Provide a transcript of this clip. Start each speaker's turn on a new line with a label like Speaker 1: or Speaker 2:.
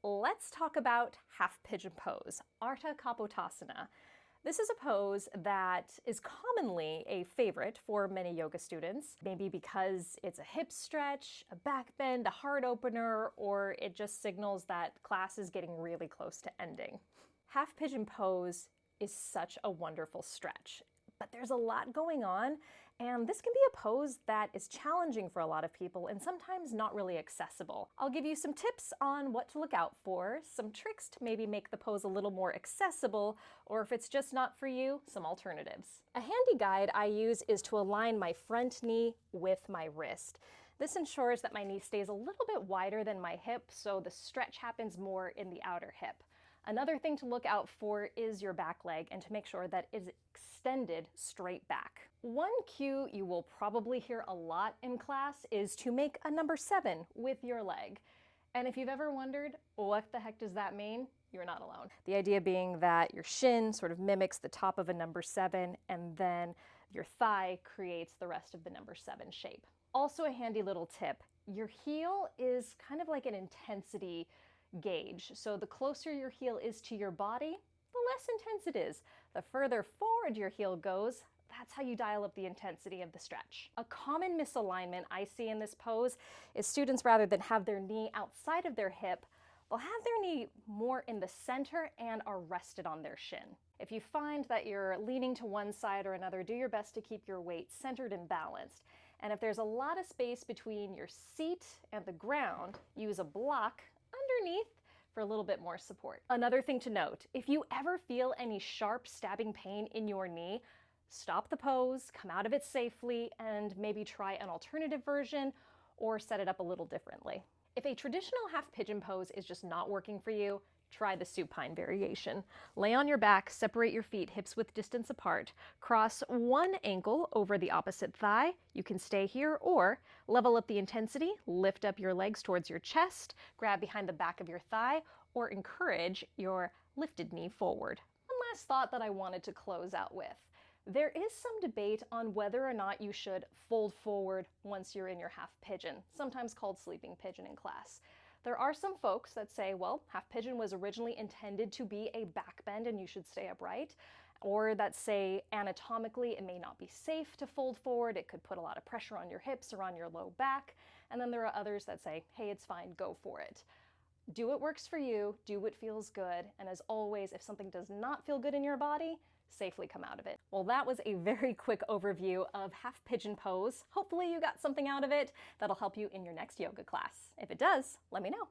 Speaker 1: let's talk about half pigeon pose, ardha kapotasana. This is a pose that is commonly a favorite for many yoga students, maybe because it's a hip stretch, a back bend, a heart opener, or it just signals that class is getting really close to ending. Half pigeon pose is such a wonderful stretch, but there's a lot going on, and this can be a pose that is challenging for a lot of people and sometimes not really accessible. I'll give you some tips on what to look out for, some tricks to maybe make the pose a little more accessible, or if it's just not for you, some alternatives. A handy guide I use is to align my front knee with my wrist. This ensures that my knee stays a little bit wider than my hip, so the stretch happens more in the outer hip. Another thing to look out for is your back leg and to make sure that it is extended straight back. One cue you will probably hear a lot in class is to make a number 7 with your leg. And if you've ever wondered, what the heck does that mean? You're not alone. The idea being that your shin sort of mimics the top of a number 7, and then your thigh creates the rest of the number 7 shape. Also a handy little tip, your heel is kind of like an intensity gauge. So the closer your heel is to your body, the less intense it is. The further forward your heel goes, that's how you dial up the intensity of the stretch. A common misalignment I see in this pose is students, rather than have their knee outside of their hip, they'll have their knee more in the center and are rested on their shin. If you find that you're leaning to one side or another, do your best to keep your weight centered and balanced. And if there's a lot of space between your seat and the ground, use a block underneath for a little bit more support. Another thing to note, if you ever feel any sharp stabbing pain in your knee, stop the pose, come out of it safely, and maybe try an alternative version or set it up a little differently. If a traditional half pigeon pose is just not working for you, try the supine variation. Lay on your back, separate your feet hips width distance apart, cross one ankle over the opposite thigh. You can stay here or level up the intensity, lift up your legs towards your chest, grab behind the back of your thigh, or encourage your lifted knee forward. One last thought that I wanted to close out with. There is some debate on whether or not you should fold forward once you're in your half pigeon, sometimes called sleeping pigeon in class. There are some folks that say, well, half pigeon was originally intended to be a back bend and you should stay upright, or that say anatomically it may not be safe to fold forward, it could put a lot of pressure on your hips or on your low back, and then there are others that say, hey, it's fine, go for it. Do what works for you, do what feels good, and as always, if something does not feel good in your body, safely come out of it. Well, that was a very quick overview of half pigeon pose. Hopefully you got something out of it that'll help you in your next yoga class. If it does, let me know.